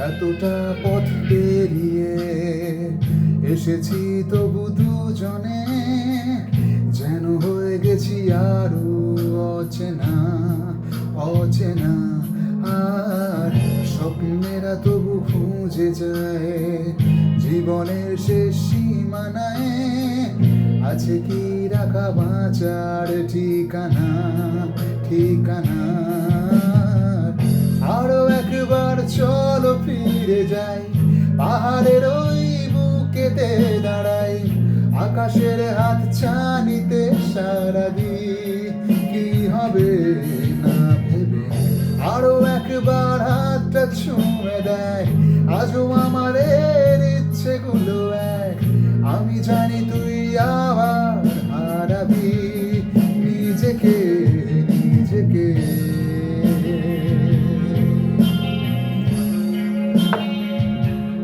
এতটা পথ পেরিয়ে এসেছি তবু দুজনে, যেন হয়ে গেছি আরো অচেনা অচেনা। আর স্বপ্নেরা তবু খুঁজে যায় জীবনের শেষ সীমানায়, আছে কি রাখা বাঁচার ঠিকানা ঠিকানা। আরো একবার চলো ফিরে যাই, পাহাড়ের ওই বুকেতে দাঁড়াই, আকাশের হাত ছানিতে সারা দিই কি হবে না ভেবে। আরো একবার হাতটা ছুঁয়ে দেয় আজও আমার ইচ্ছেগুলো এক, আমি জানি তুই আবার হারাবি নিজেকে নিজেকে।